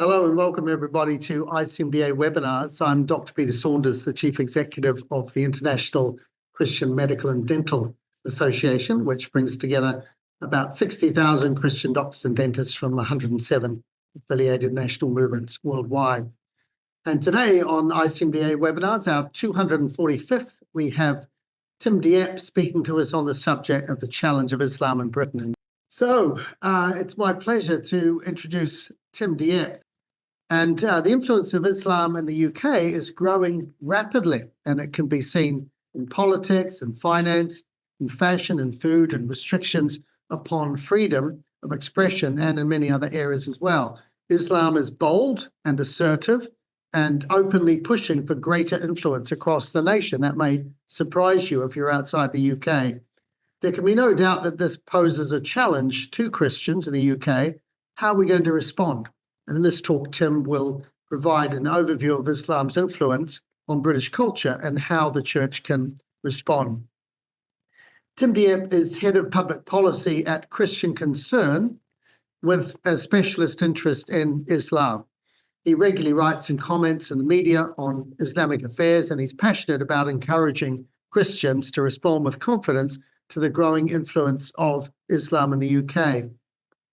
Hello and welcome everybody to ICMDA webinars. I'm Dr. Peter Saunders, the Chief Executive of the International Christian Medical and Dental Association, which brings together about 60,000 Christian doctors and dentists from 107 affiliated national movements worldwide. And today on ICMDA webinars, our 245th, we have Tim Dieppe speaking to us on the subject of the challenge of Islam in Britain. So it's my pleasure to introduce Tim Dieppe. And the influence of Islam in the UK is growing rapidly, and it can be seen in politics and finance, in fashion and food, and restrictions upon freedom of expression, and in many other areas as well. Islam is bold and assertive and openly pushing for greater influence across the nation. That may surprise you if you're outside the UK. There can be no doubt that this poses a challenge to Christians in the UK. How are we going to respond? And in this talk, Tim will provide an overview of Islam's influence on British culture and how the church can respond. Tim Dieppe is Head of Public Policy at Christian Concern with a specialist interest in Islam. He regularly writes and comments in the media on Islamic affairs, and he's passionate about encouraging Christians to respond with confidence to the growing influence of Islam in the UK.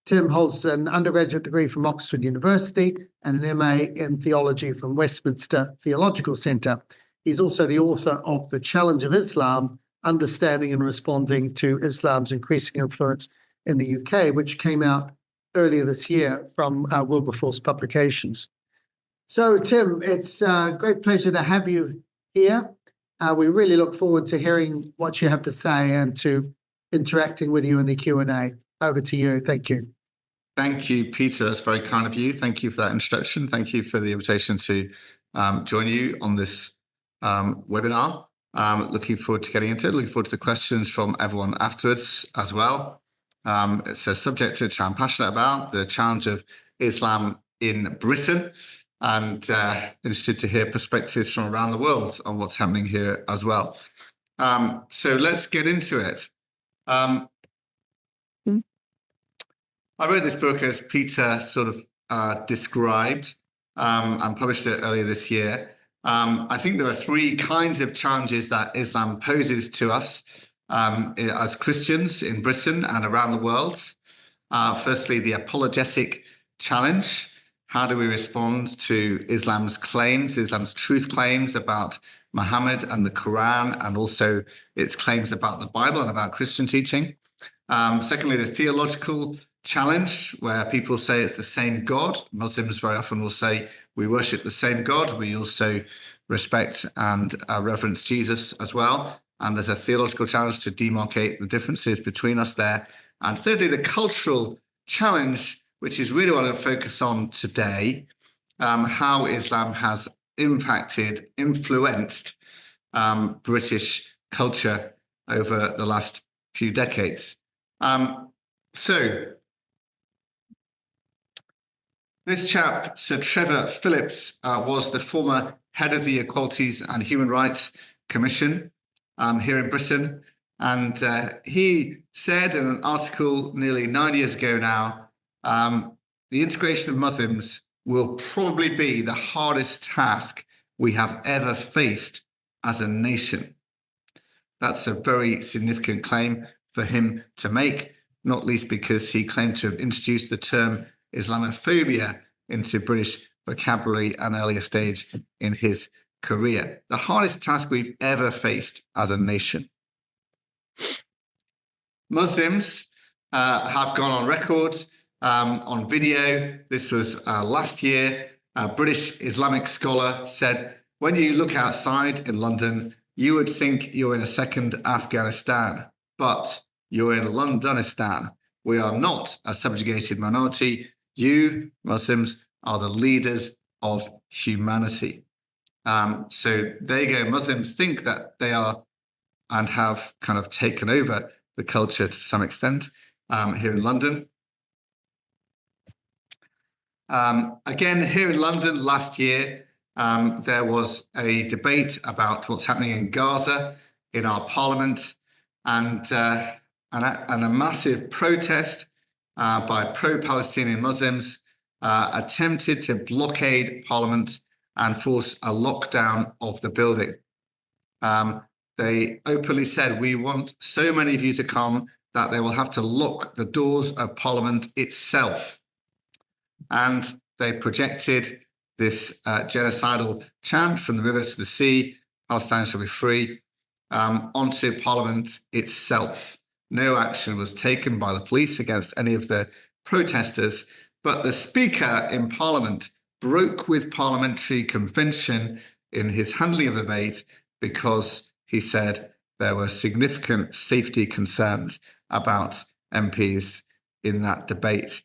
Tim holds an undergraduate degree from Oxford University and an MA in theology from Westminster Theological Centre. He's also the author of The Challenge of Islam, Understanding and Responding to Islam's Increasing Influence in the UK, which came out earlier this year from Wilberforce Publications. So, Tim, it's a great pleasure to have you here. We really look forward to hearing what you have to say and to interacting with you in the Q&A. Over to you. Thank you. Thank you, Peter. That's very kind of you. Thank you for that introduction. Thank you for the invitation to join you on this webinar. Looking forward to getting into it. Looking forward to the questions from everyone afterwards as well. It's a subject which I'm passionate about, the challenge of Islam in Britain, and interested to hear perspectives from around the world on what's happening here as well. So let's get into it. I wrote this book, as Peter sort of described, and published it earlier this year. I think there are three kinds of challenges that Islam poses to us as Christians in Britain and around the world. Firstly, the apologetic challenge. How do we respond to Islam's claims, Islam's truth claims about Muhammad and the Quran, and also its claims about the Bible and about Christian teaching? Secondly, the theological challenge, where people say it's the same God. Muslims very often will say we worship the same God. We also respect and reverence Jesus as well. And there's a theological challenge to demarcate the differences between us there. And thirdly, the cultural challenge, which is really what I focus on today, how Islam has impacted, influenced British culture over the last few decades. This chap, Sir Trevor Phillips, was the former head of the Equalities and Human Rights Commission here in Britain. And he said in an article nearly 9 years ago now, the integration of Muslims will probably be the hardest task we have ever faced as a nation. That's a very significant claim for him to make, not least because he claimed to have introduced the term Islamophobia into British vocabulary at an earlier stage in his career. The hardest task we've ever faced as a nation. Muslims have gone on record on video. This was last year. A British Islamic scholar said, when you look outside in London, you would think you're in a second Afghanistan, but you're in Londonistan. We are not a subjugated minority. You, Muslims, are the leaders of humanity. So there you go. Muslims think that they are and have kind of taken over the culture to some extent here in London. Again, here in London last year, there was a debate about what's happening in Gaza in our parliament, and a massive protest by pro-Palestinian Muslims attempted to blockade Parliament and force a lockdown of the building. They openly said, we want so many of you to come that they will have to lock the doors of Parliament itself. And they projected this genocidal chant from the river to the sea, Palestine shall be free, onto Parliament itself. No action was taken by the police against any of the protesters, but the Speaker in Parliament broke with parliamentary convention in his handling of the debate because he said there were significant safety concerns about MPs in that debate.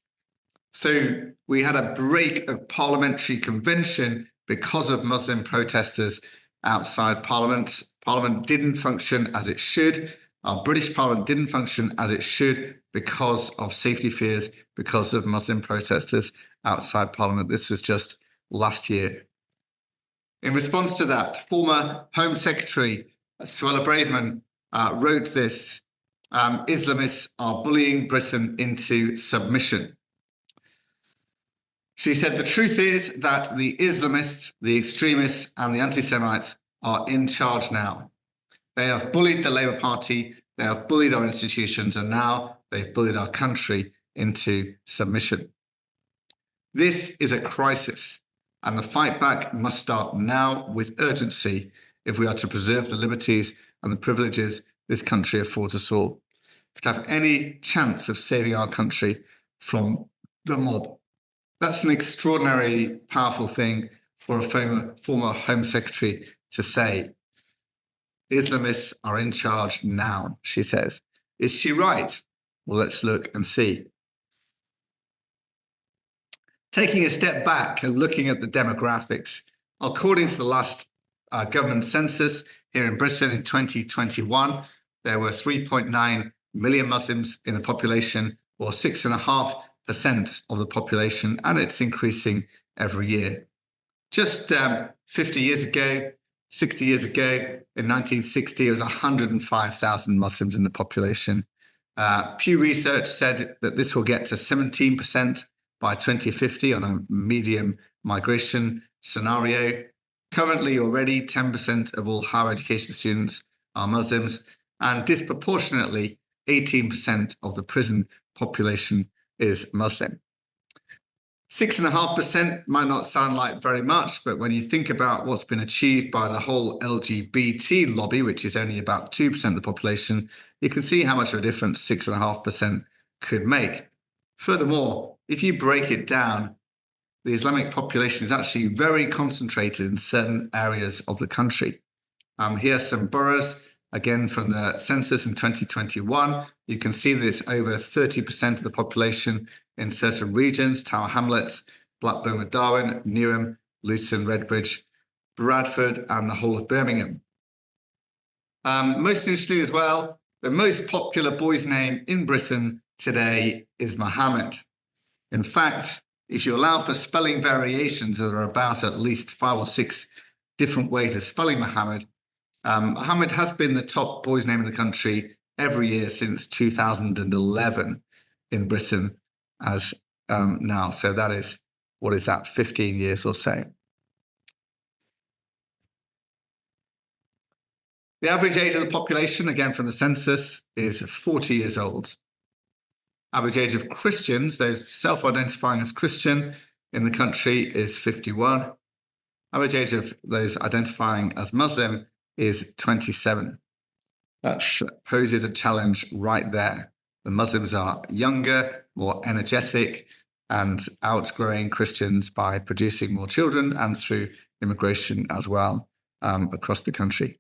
So we had a break of parliamentary convention because of Muslim protesters outside Parliament. Parliament didn't function as it should. Our British Parliament didn't function as it should because of safety fears, because of Muslim protesters outside Parliament. This was just last year. In response to that, former Home Secretary Suella Braverman wrote this, Islamists are bullying Britain into submission. She said, the truth is that the Islamists, the extremists, and the anti-Semites are in charge now. They have bullied the Labour Party, they have bullied our institutions, and now they've bullied our country into submission. This is a crisis, and the fight back must start now with urgency if we are to preserve the liberties and the privileges this country affords us all. If to have any chance of saving our country from the mob. That's an extraordinarily powerful thing for a former Home Secretary to say. Islamists are in charge now, she says. Is she right? Well, let's look and see. Taking a step back and looking at the demographics, according to the last government census here in Britain in 2021, there were 3.9 million Muslims in the population, or 6.5% of the population, and it's increasing every year. Just 50 years ago, 60 years ago, in 1960, it was 105,000 Muslims in the population. Pew Research said that this will get to 17% by 2050 on a medium migration scenario. Currently, already 10% of all higher education students are Muslims, and disproportionately, 18% of the prison population is Muslim. 6.5% might not sound like very much, but when you think about what's been achieved by the whole LGBT lobby, which is only about 2% of the population, you can see how much of a difference 6.5% could make. Furthermore, if you break it down, the Islamic population is actually very concentrated in certain areas of the country. Here are some boroughs, again from the census in 2021. You can see that it's over 30% of the population in certain regions: Tower Hamlets, Blackburn, Darwen, Newham, Luton, Redbridge, Bradford, and the whole of Birmingham. Most interesting as well, the most popular boy's name in Britain today is Mohammed. In fact, if you allow for spelling variations, there are about at least 5 or 6 different ways of spelling Mohammed. Mohammed has been the top boy's name in the country every year since 2011 in Britain as now. So that is, what is that, 15 years or so. The average age of the population, again from the census, is 40 years old. Average age of Christians, those self-identifying as Christian in the country, is 51. Average age of those identifying as Muslim is 27. That poses a challenge right there. The Muslims are younger, more energetic, and outgrowing Christians by producing more children and through immigration as well across the country.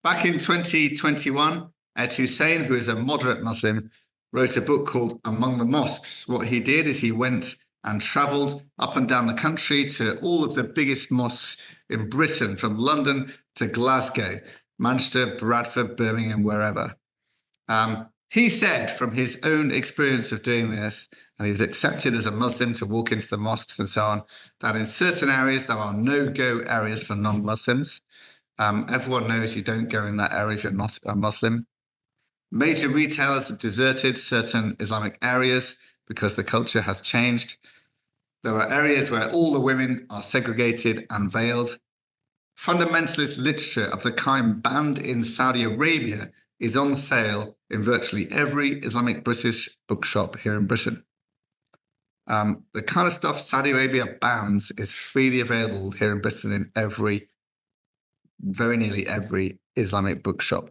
Back in 2021, Ed Hussein, who is a moderate Muslim, wrote a book called Among the Mosques. What he did is he went and travelled up and down the country to all of the biggest mosques in Britain, from London to Glasgow, Manchester, Bradford, Birmingham, wherever. He said from his own experience of doing this, and he was accepted as a Muslim to walk into the mosques and so on, that in certain areas there are no-go areas for non-Muslims. Everyone knows you don't go in that area if you're not a Muslim. Major retailers have deserted certain Islamic areas because the culture has changed. There are areas where all the women are segregated and veiled. Fundamentalist literature of the kind banned in Saudi Arabia is on sale in virtually every Islamic British bookshop here in Britain. The kind of stuff Saudi Arabia bans is freely available here in Britain in very nearly every Islamic bookshop.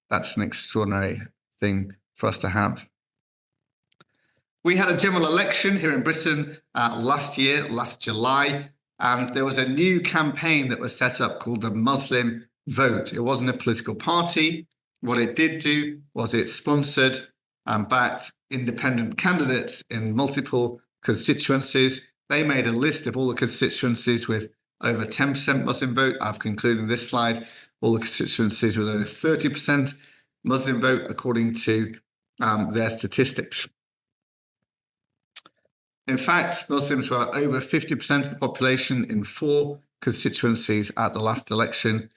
That's an extraordinary thing for us to have. We had a general election here in Britain last July, and there was a new campaign that was set up called the Muslim Vote. It wasn't a political party. What it did do was it sponsored and backed independent candidates in multiple constituencies. They made a list of all the constituencies with over 10% Muslim vote. I've concluded in this slide all the constituencies with over 30% Muslim vote according to their statistics. In fact, Muslims were over 50% of the population in 4 constituencies at the last election.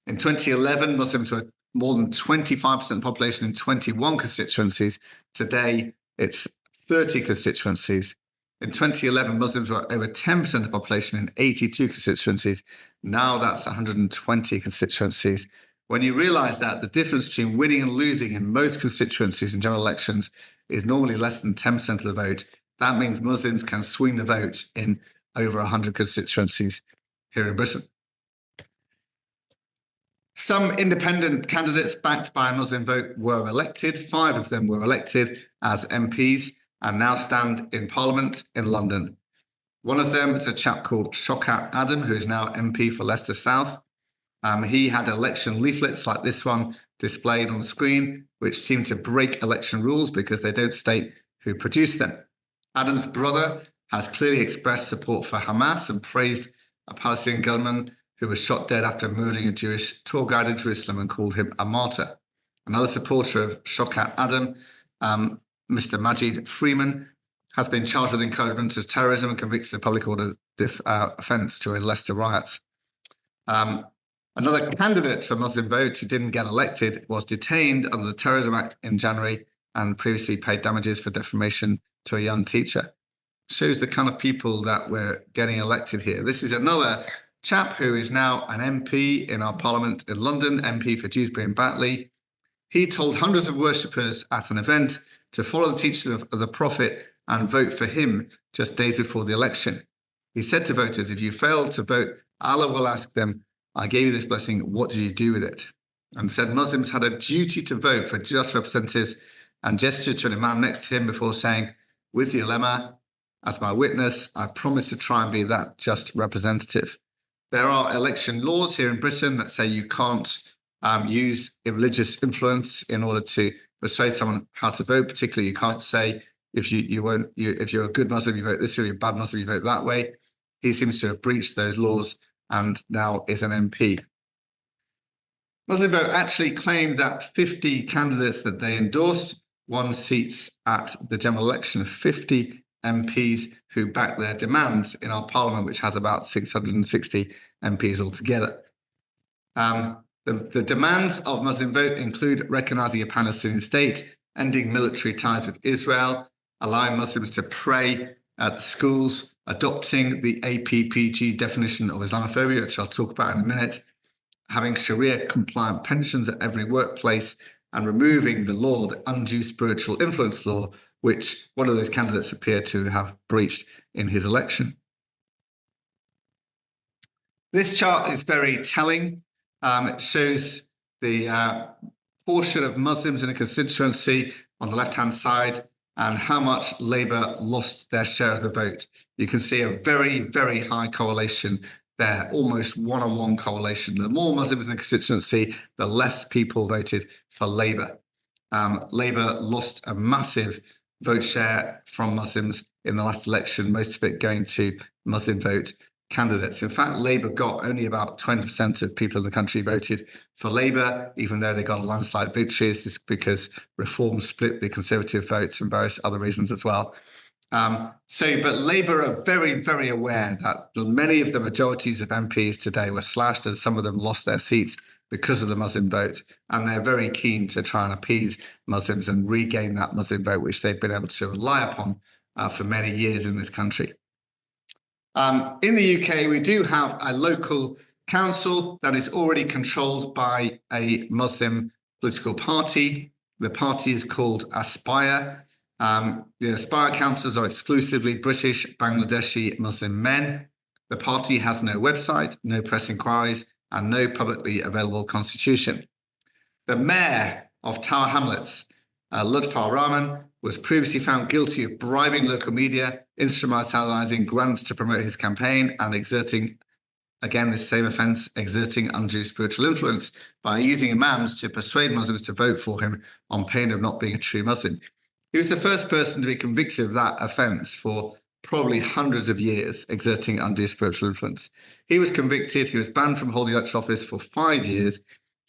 In 2011, Muslims were more than 25% of the population in 21 constituencies. Today, it's 30 constituencies. In 2011, Muslims were over 10% of the population in 82 constituencies. Now that's 120 constituencies. When you realize that the difference between winning and losing in most constituencies in general elections is normally less than 10% of the vote, that means Muslims can swing the vote in over 100 constituencies here in Britain. Some independent candidates backed by a Muslim vote were elected. 5 of them were elected as MPs and now stand in Parliament in London. One of them is a chap called Shaukat Adam, who is now MP for Leicester South. He had election leaflets like this one displayed on the screen, which seem to break election rules because they don't state who produced them. Adam's brother has clearly expressed support for Hamas and praised a Palestinian gunman who was shot dead after murdering a Jewish tour guide in Jerusalem and called him a martyr. Another supporter of Shaukat Adam, Mr. Majid Freeman, has been charged with encouragement of terrorism and convicted of public order offence during Leicester riots. Another candidate for Muslim vote who didn't get elected was detained under the Terrorism Act in January and previously paid damages for defamation to a young teacher. Shows the kind of people that were getting elected here. This is another chap who is now an MP in our Parliament in London, MP for Dewsbury and Batley. He told hundreds of worshippers at an event to follow the teachings of the Prophet and vote for him just days before the election. He said to voters, if you fail to vote, Allah will ask them, I gave you this blessing, what did you do with it? And said Muslims had a duty to vote for just representatives and gestured to an imam next to him before saying, with the ulema as my witness, I promise to try and be that just representative. There are election laws here in Britain that say you can't use religious influence in order to persuade someone how to vote. Particularly, you can't say if you're a good Muslim, you vote this way, if you're a bad Muslim, you vote that way. He seems to have breached those laws and now is an MP. Muslim Vote actually claimed that 50 candidates that they endorsed won seats at the general election. 50 MPs who backed their demands in our Parliament, which has about 660 MPs altogether. The demands of Muslim Vote include recognising a Palestinian state, ending military ties with Israel, allowing Muslims to pray at schools, adopting the APPG definition of Islamophobia, which I'll talk about in a minute, having Sharia-compliant pensions at every workplace, and removing the law, the undue spiritual influence law, which one of those candidates appeared to have breached in his election. This chart is very telling. It shows the portion of Muslims in a constituency on the left-hand side and how much Labour lost their share of the vote. You can see a very, very high correlation there, almost one-on-one correlation. The more Muslims in the constituency, the less people voted for Labour. Labour lost a massive vote share from Muslims in the last election, most of it going to Muslim vote candidates. In fact, Labour got only about 20% of people in the country voted for Labour, even though they got a landslide victory. This is because Reform split the Conservative votes and various other reasons as well. But Labour are very, very aware that many of the majorities of MPs today were slashed and some of them lost their seats because of the Muslim vote. And they're very keen to try and appease Muslims and regain that Muslim vote, which they've been able to rely upon for many years in this country. In the UK, we do have a local council that is already controlled by a Muslim political party. The party is called Aspire. The Aspire councillors are exclusively British, Bangladeshi Muslim men. The party has no website, no press inquiries, and no publicly available constitution. The mayor of Tower Hamlets, Lutfar Rahman, was previously found guilty of bribing local media, instrumentalizing grants to promote his campaign, and exerting, again, this same offence, exerting undue spiritual influence by using imams to persuade Muslims to vote for him on pain of not being a true Muslim. He was the first person to be convicted of that offence for probably hundreds of years, exerting undue spiritual influence. He was convicted, he was banned from holding electoral office for 5 years,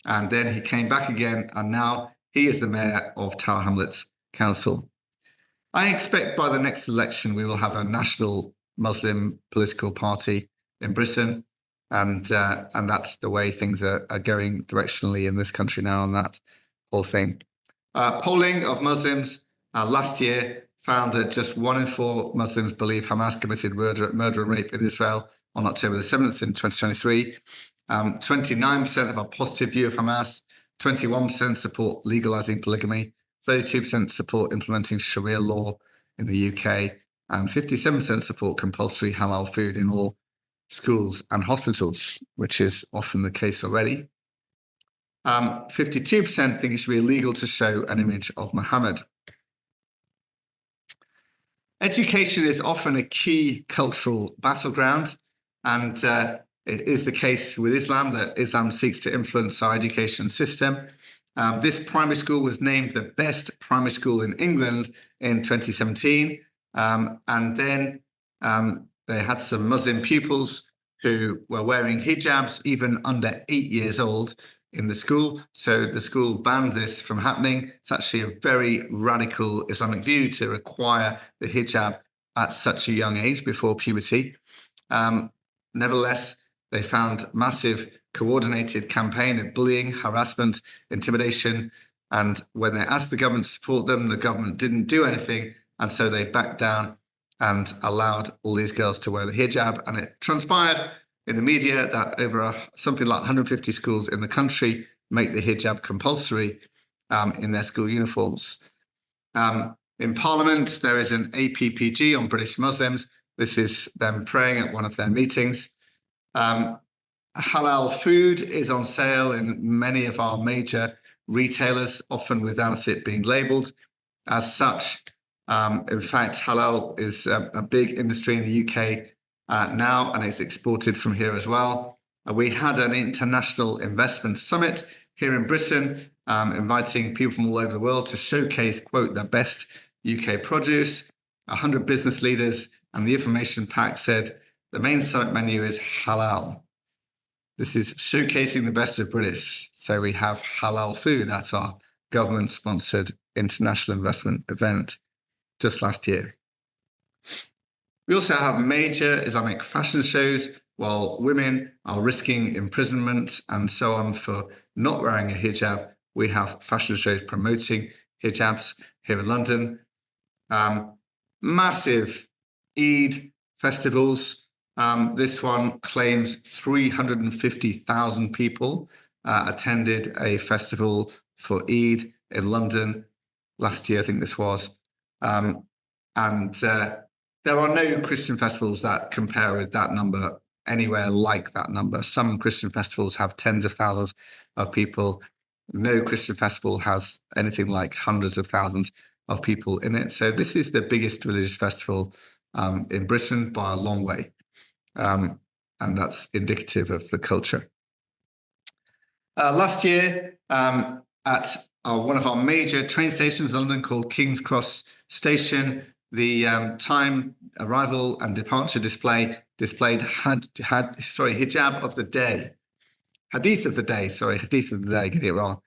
and then he came back again, and now he is the mayor of Tower Hamlets Council. I expect by the next election we will have a national Muslim political party in Britain, and that's the way things are going directionally in this country now on that whole thing. Polling of Muslims last year found that just 1 in 4 Muslims believe Hamas committed murder and rape in Israel on October the 7th in 2023. 29% have a positive view of Hamas, 21% support legalizing polygamy, 32% support implementing Sharia law in the UK, and 57% support compulsory halal food in all schools and hospitals, which is often the case already. 52% think it should be illegal to show an image of Muhammad. Education is often a key cultural battleground, and it is the case with Islam that Islam seeks to influence our education system. This primary school was named the best primary school in England in 2017. And then they had some Muslim pupils who were wearing hijabs even under 8 years old in the school. So the school banned this from happening. It's actually a very radical Islamic view to require the hijab at such a young age before puberty. Nevertheless, they found massive coordinated campaign of bullying, harassment, intimidation. And when they asked the government to support them, the government didn't do anything. And so they backed down and allowed all these girls to wear the hijab. And it transpired in the media that over something like 150 schools in the country make the hijab compulsory in their school uniforms. In Parliament, there is an APPG on British Muslims. This is them praying at one of their meetings. Halal food is on sale in many of our major retailers, often without it being labelled as such. In fact, halal is a big industry in the UK now, and it's exported from here as well. We had an international investment summit here in Britain, inviting people from all over the world to showcase, quote, the best UK produce, 100 business leaders, and the information pack said the main summit menu is halal. This is showcasing the best of British. So we have halal food at our government-sponsored international investment event just last year. We also have major Islamic fashion shows, while women are risking imprisonment and so on for not wearing a hijab. We have fashion shows promoting hijabs here in London. Massive Eid festivals. This one claims 350,000 people attended a festival for Eid in London last year, I think this was. There are no Christian festivals that compare with that number anywhere like that number. Some Christian festivals have tens of thousands of people. No Christian festival has anything like hundreds of thousands of people in it. So this is the biggest religious festival in Britain by a long way. And that's indicative of the culture. Last year, at one of our major train stations in London called King's Cross Station, the time, arrival and departure displayed hijab of the day. Hadith of the day, getting it wrong.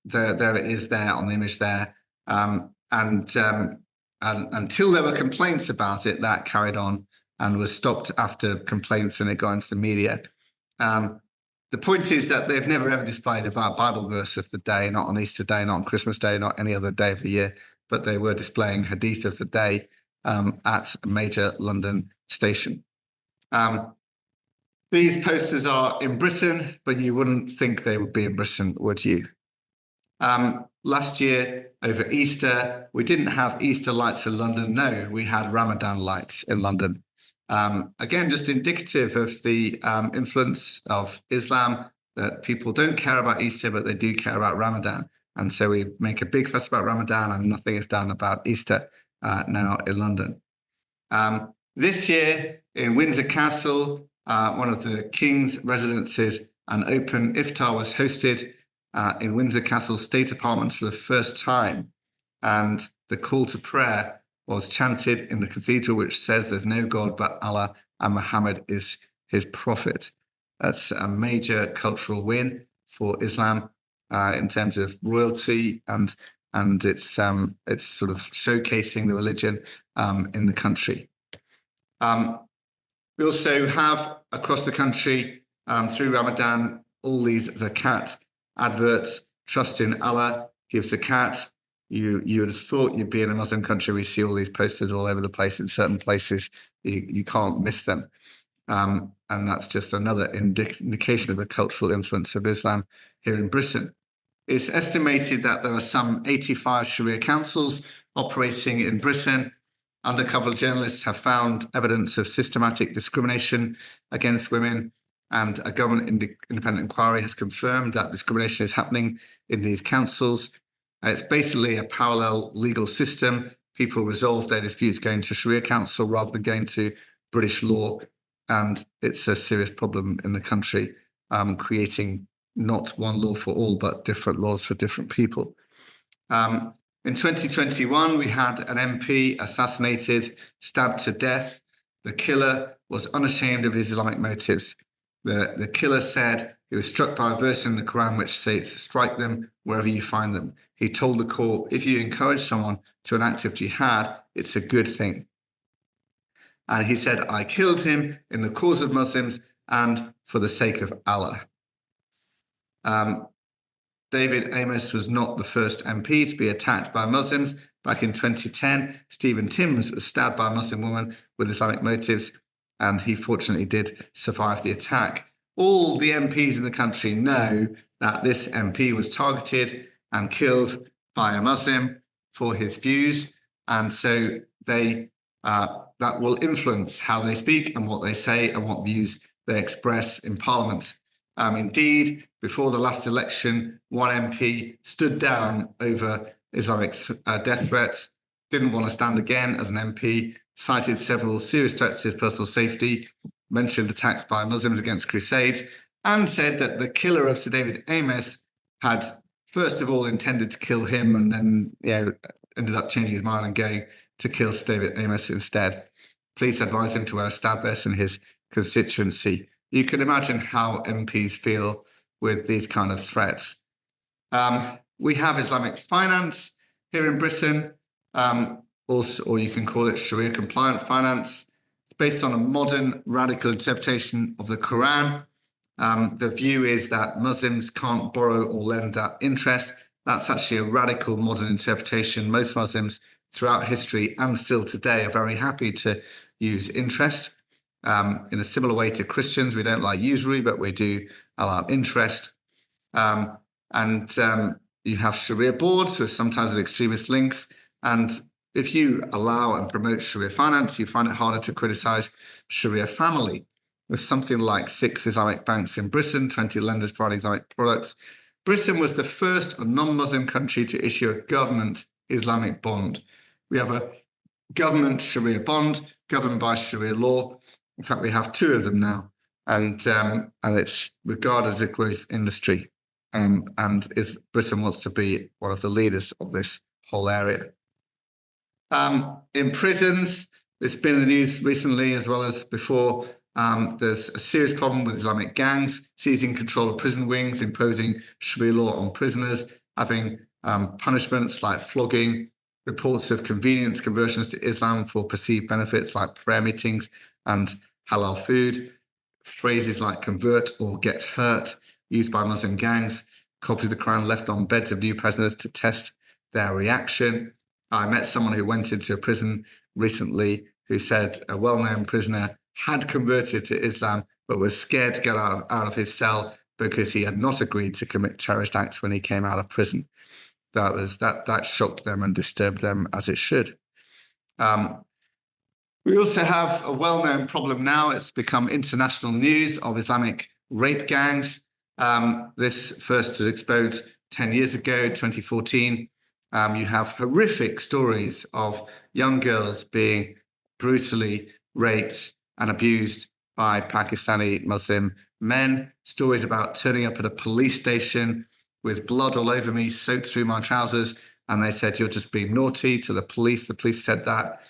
There it is there on the image there. And until there were complaints about it, that carried on and was stopped after complaints and it got into the media. The point is that they've never ever displayed a Bible verse of the day, not on Easter Day, not on Christmas Day, not any other day of the year. but they were displaying Hadith of the Day at a major London station. These posters are in Britain, but you wouldn't think they would be in Britain, would you? Last year, over Easter, we didn't have Easter lights in London. No, we had Ramadan lights in London. Again, just indicative of the influence of Islam, that people don't care about Easter, but they do care about Ramadan. And so we make a big fuss about Ramadan and nothing is done about Easter now in London. This year in Windsor Castle, one of the King's residences, an open iftar was hosted in Windsor Castle State Apartments for the first time. And the call to prayer was chanted in the cathedral, which says there's no God but Allah and Muhammad is his prophet. That's a major cultural win for Islam in terms of royalty, and it's sort of showcasing the religion in the country. We also have across the country through Ramadan all these zakat adverts. Trust in Allah, give zakat. You would have thought you'd be in a Muslim country. We see all these posters all over the place. In certain places, you can't miss them. And that's just another indication of the cultural influence of Islam here in Britain. It's estimated that there are some 85 Sharia councils operating in Britain. Undercover journalists have found evidence of systematic discrimination against women, and a government independent inquiry has confirmed that discrimination is happening in these councils. It's basically a parallel legal system. People resolve their disputes going to Sharia council rather than going to British law. And it's a serious problem in the country, creating not one law for all, but different laws for different people. In 2021, we had an MP assassinated, stabbed to death. The killer was unashamed of his Islamic motives. The killer said he was struck by a verse in the Quran which states, strike them wherever you find them. He told the court, if you encourage someone to an act of jihad, it's a good thing. And he said, I killed him in the cause of Muslims and for the sake of Allah. David Amos was not the first MP to be attacked by Muslims. Back in 2010, Stephen Timms was stabbed by a Muslim woman with Islamic motives, and he fortunately did survive the attack. All the MPs in the country know that this MP was targeted and killed by a Muslim for his views, and so that will influence how they speak and what they say and what views they express in Parliament. Indeed, before the last election, one MP stood down over Islamic death threats, didn't want to stand again as an MP, cited several serious threats to his personal safety, mentioned attacks by Muslims against crusades, and said that the killer of Sir David Amos had first of all intended to kill him and then ended up changing his mind and going to kill Sir David Amos instead. Police advised him to wear a stab vest in his constituency. You can imagine how MPs feel with these kind of threats. We have Islamic finance here in Britain, or you can call it Sharia compliant finance. It's based on a modern radical interpretation of the Quran. The view is that Muslims can't borrow or lend at interest. That's actually a radical modern interpretation. Most Muslims throughout history and still today are very happy to use interest. In a similar way to Christians, we don't like usury, but we do allow interest. You have Sharia boards with sometimes with extremist links. And if you allow and promote Sharia finance, you find it harder to criticize Sharia family. With something like 6 Islamic banks in Britain, 20 lenders providing Islamic products, Britain was the first non-Muslim country to issue a government Islamic bond. We have a government Sharia bond governed by Sharia law. In fact, we have 2 of them now, and it's regarded as a growth industry. Britain wants to be one of the leaders of this whole area. In prisons, it's been in the news recently as well as before. There's a serious problem with Islamic gangs seizing control of prison wings, imposing Sharia law on prisoners, having punishments like flogging, reports of convenience conversions to Islam for perceived benefits like prayer meetings and halal food, phrases like convert or get hurt used by Muslim gangs, copies of the Quran left on beds of new prisoners to test their reaction. I met someone who went into a prison recently who said a well-known prisoner had converted to Islam, but was scared to get out of his cell because he had not agreed to commit terrorist acts when he came out of prison. That shocked them and disturbed them, as it should. We also have a well-known problem now. It's become international news of Islamic rape gangs. This first was exposed 10 years ago, 2014. You have horrific stories of young girls being brutally raped and abused by Pakistani Muslim men. Stories about turning up at a police station with blood all over me, soaked through my trousers. And they said, "You're just being naughty," to the police. The police said that.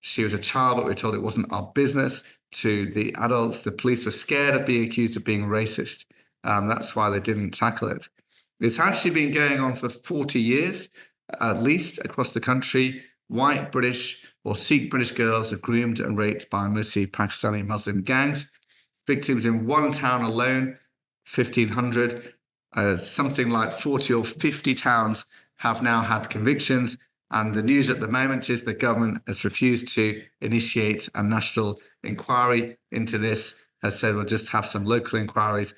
She was a child, but we were told it wasn't our business. To the adults, the police were scared of being accused of being racist. That's why they didn't tackle it. It's actually been going on for 40 years, at least, across the country. White British or Sikh British girls are groomed and raped by mostly Pakistani Muslim gangs. Victims in one town alone, 1,500. Something like 40 or 50 towns have now had convictions. And the news at the moment is the government has refused to initiate a national inquiry into this, has said we'll just have some local inquiries.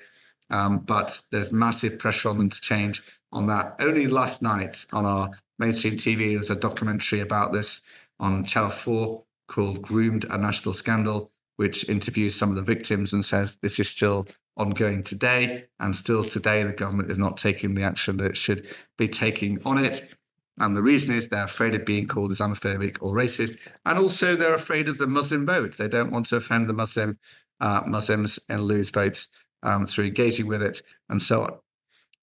But there's massive pressure on them to change on that. Only last night on our mainstream TV, there was a documentary about this on Channel 4 called Groomed: A National Scandal, which interviews some of the victims and says this is still ongoing today. And still today, the government is not taking the action that it should be taking on it. And the reason is they're afraid of being called Islamophobic or racist. And also they're afraid of the Muslim vote. They don't want to offend the Muslims and lose votes through engaging with it and so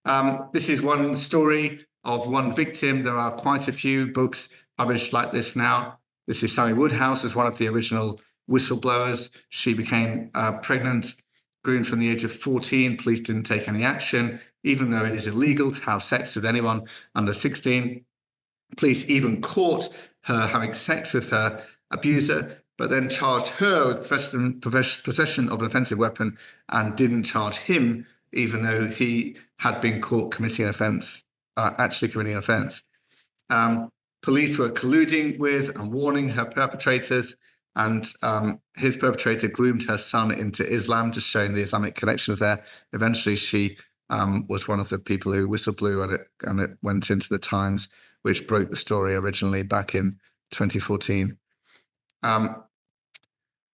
on. This is one story of one victim. There are quite a few books published like this now. This is Sally Woodhouse, as one of the original whistleblowers. She became pregnant, groomed from the age of 14. Police didn't take any action, even though it is illegal to have sex with anyone under 16. Police even caught her having sex with her abuser, but then charged her with possession of an offensive weapon and didn't charge him, even though he had been caught committing an offence, actually committing an offence. Police were colluding with and warning her perpetrators, and his perpetrator groomed her son into Islam, just showing the Islamic connections there. Eventually, she was one of the people who whistleblew, and it went into the Times, which broke the story originally back in 2014.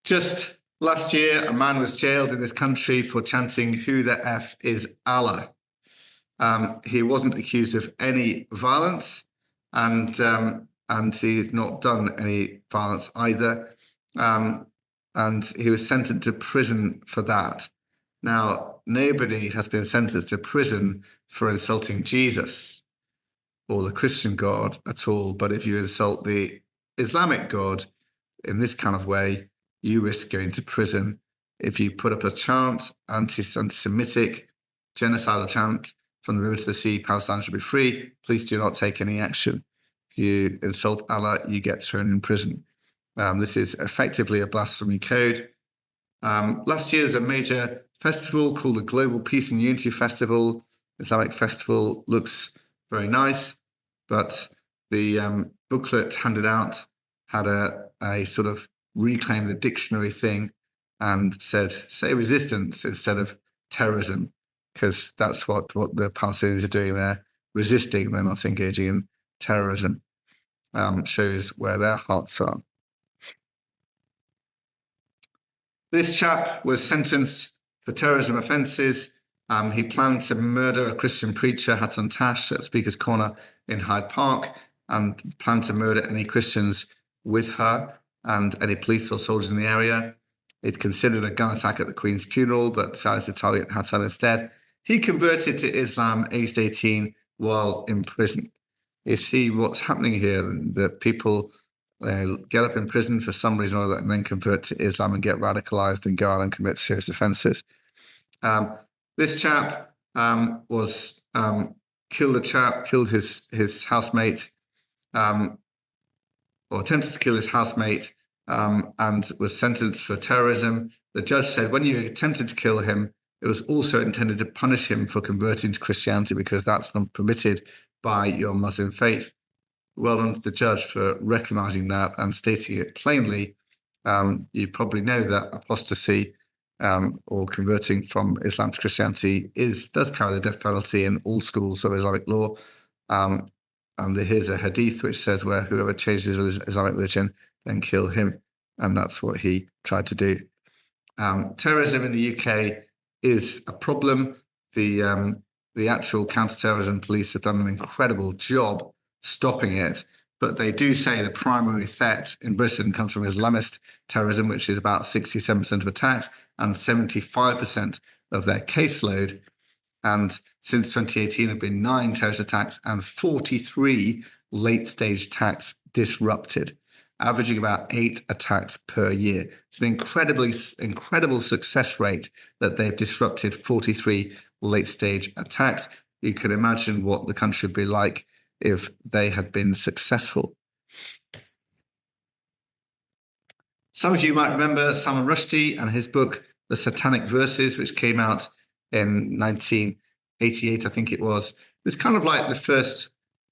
Just last year, a man was jailed in this country for chanting, "Who the F is Allah?" He wasn't accused of any violence, and he's not done any violence either. And he was sentenced to prison for that. Now, nobody has been sentenced to prison for insulting Jesus or the Christian God at all. But if you insult the Islamic God in this kind of way, you risk going to prison. If you put up a chant, anti-Semitic, genocidal chant, "From the river to the sea, Palestine should be free," please do not take any action. If you insult Allah, you get thrown in prison. This is effectively a blasphemy code. Last year, there's a major festival called the Global Peace and Unity Festival. Islamic festival looks very nice, but the booklet handed out had a sort of reclaim the dictionary thing and said, say resistance instead of terrorism, because that's what the Palestinians are doing there, resisting, they're not engaging in terrorism. Shows where their hearts are. This chap was sentenced for terrorism offences. He planned to murder a Christian preacher, Hatton Tash, at Speaker's Corner in Hyde Park, and planned to murder any Christians with her and any police or soldiers in the area. He'd considered a gun attack at the Queen's funeral, but decided to target Hatton instead. He converted to Islam aged 18 while in prison. You see what's happening here, that people get up in prison for some reason or other and then convert to Islam and get radicalized and go out and commit serious offences. This chap was killed his housemate, or attempted to kill his housemate, and was sentenced for terrorism. The judge said when you attempted to kill him, it was also intended to punish him for converting to Christianity, because that's not permitted by your Muslim faith. Well done to the judge for recognizing that and stating it plainly. You probably know that apostasy or converting from Islam to Christianity does carry the death penalty in all schools of Islamic law. And here's a hadith which says, where whoever changes his Islamic religion, then kill him. And that's what he tried to do. Terrorism in the UK is a problem. The actual counter-terrorism police have done an incredible job stopping it, but they do say the primary threat in Britain comes from Islamist terrorism, which is about 67% of attacks and 75% of their caseload. And since 2018, there have been 9 terrorist attacks and 43 late-stage attacks disrupted, averaging about 8 attacks per year. It's an incredible success rate that they've disrupted 43 late-stage attacks. You can imagine what the country would be like if they had been successful. Some of you might remember Salman Rushdie and his book, The Satanic Verses, which came out in 1988, I think it was. It's kind of like the first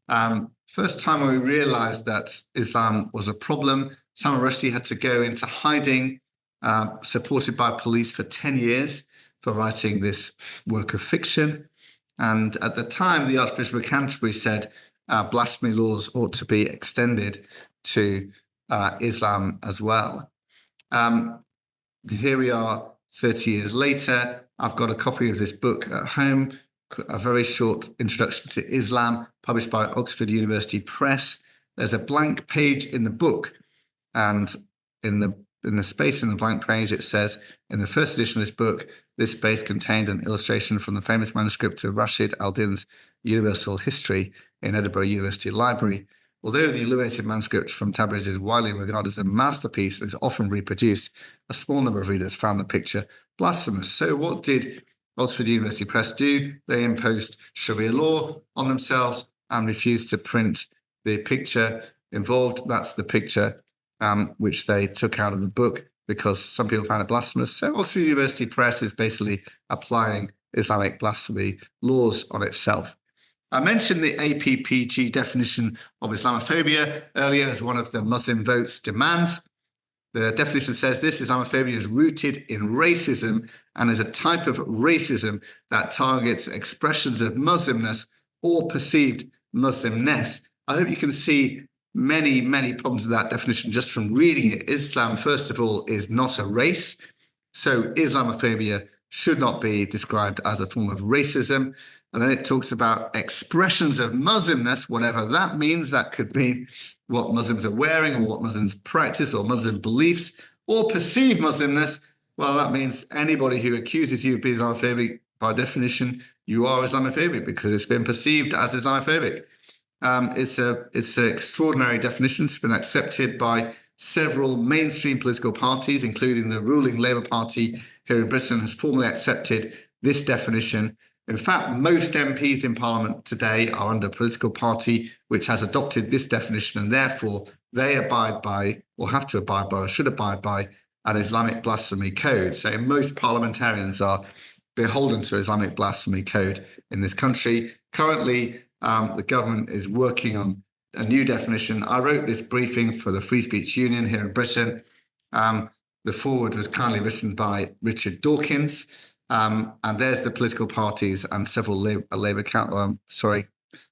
time when we realized that Islam was a problem. Salman Rushdie had to go into hiding, supported by police for 10 years for writing this work of fiction. And at the time, the Archbishop of Canterbury said blasphemy laws ought to be extended to Islam as well. Here we are 30 years later. I've got a copy of this book at home, a very short introduction to Islam, published by Oxford University Press. There's a blank page in the book, and in the space in the blank page, it says, in the first edition of this book, this space contained an illustration from the famous manuscript of Rashid al-Din's Universal History in Edinburgh University Library. Although the illuminated manuscript from Tabriz is widely regarded as a masterpiece and is often reproduced, a small number of readers found the picture blasphemous. So what did Oxford University Press do? They imposed Sharia law on themselves and refused to print the picture involved. That's the picture which they took out of the book because some people found it blasphemous. So Oxford University Press is basically applying Islamic blasphemy laws on itself. I mentioned the APPG definition of Islamophobia earlier as one of the Muslim Vote's demands. The definition says this: Islamophobia is rooted in racism and is a type of racism that targets expressions of Muslimness or perceived Muslimness. I hope you can see many problems with that definition just from reading it. Islam, first of all, is not a race. So Islamophobia should not be described as a form of racism. And then it talks about expressions of Muslimness, whatever that means. That could mean what Muslims are wearing or what Muslims practice or Muslim beliefs, or perceived Muslimness. Well, that means anybody who accuses you of being Islamophobic, by definition, you are Islamophobic because it's been perceived as Islamophobic. It's an extraordinary definition. It's been accepted by several mainstream political parties, including the ruling Labour Party here in Britain has formally accepted this definition. In fact, most MPs in Parliament today are under a political party which has adopted this definition, and therefore they abide by, or have to abide by, or should abide by, an Islamic blasphemy code. So most parliamentarians are beholden to Islamic blasphemy code in this country. Currently, the government is working on a new definition. I wrote this briefing for the Free Speech Union here in Britain. The foreword was kindly written by Richard Dawkins. And there's the political parties and several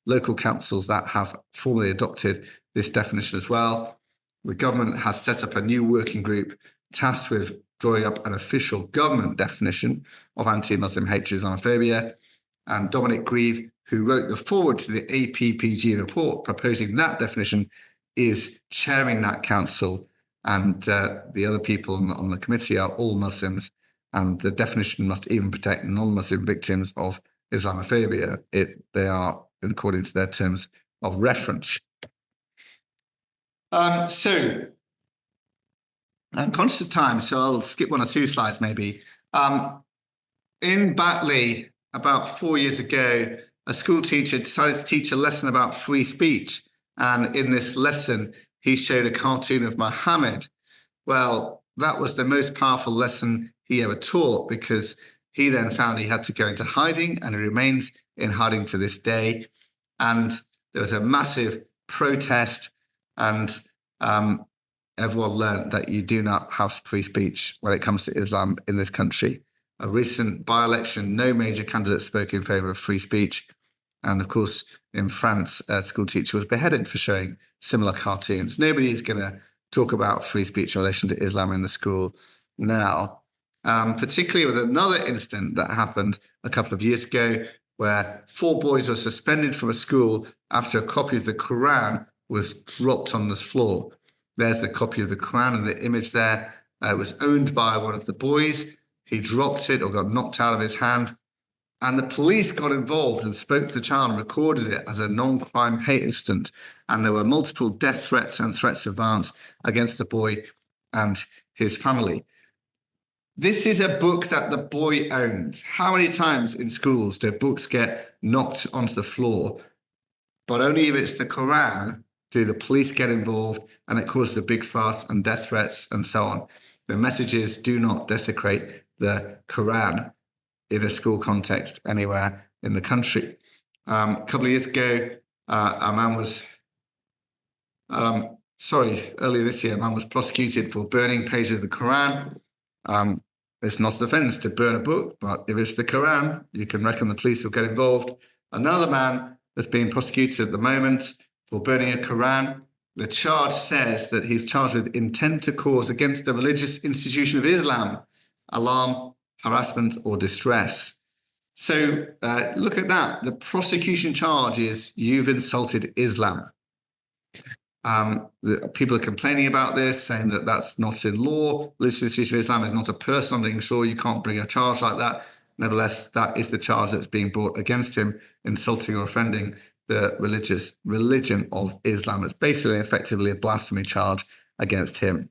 local councils that have formally adopted this definition as well. The government has set up a new working group tasked with drawing up an official government definition of anti-Muslim hatred and Islamophobia. And Dominic Grieve, who wrote the foreword to the APPG report proposing that definition, is chairing that council. And the other people on the committee are all Muslims. And the definition must even protect non-Muslim victims of Islamophobia if they are, according to their terms of reference. So I'm conscious of time, so I'll skip 1 or 2 slides maybe. In Batley, about 4 years ago, a school teacher decided to teach a lesson about free speech. And in this lesson, he showed a cartoon of Muhammad. Well, that was the most powerful lesson he ever taught, because he then found he had to go into hiding, and he remains in hiding to this day. And there was a massive protest, and everyone learned that you do not have free speech when it comes to Islam in this country. A recent by-election, no major candidate spoke in favour of free speech. And of course, in France, a school teacher was beheaded for showing similar cartoons. Nobody's going to talk about free speech in relation to Islam in the school now, particularly with another incident that happened a couple of years ago where 4 boys were suspended from a school after a copy of the Quran was dropped on the floor. There's the copy of the Quran and the image there. It was owned by one of the boys. He dropped it or got knocked out of his hand. And the police got involved and spoke to the child and recorded it as a non-crime hate incident. And there were multiple death threats and threats of violence against the boy and his family. This is a book that the boy owned. How many times in schools do books get knocked onto the floor? But only if it's the Quran do the police get involved, and it causes a big fuss and death threats and so on. The message is, do not desecrate the Quran in a school context anywhere in the country. A couple of years ago, earlier this year, a man was prosecuted for burning pages of the Quran. It's not an offence to burn a book, but if it's the Quran, you can reckon the police will get involved. Another man that's being prosecuted at the moment for burning a Quran. The charge says that he's charged with intent to cause against the religious institution of Islam, alarm, harassment, or distress. So look at that. The prosecution charge is you've insulted Islam. People are complaining about this, saying that that's not in law. Religious institution of Islam is not a person. I'm being sure you can't bring a charge like that. Nevertheless, that is the charge that's being brought against him, insulting or offending the religion of Islam. It's basically effectively a blasphemy charge against him.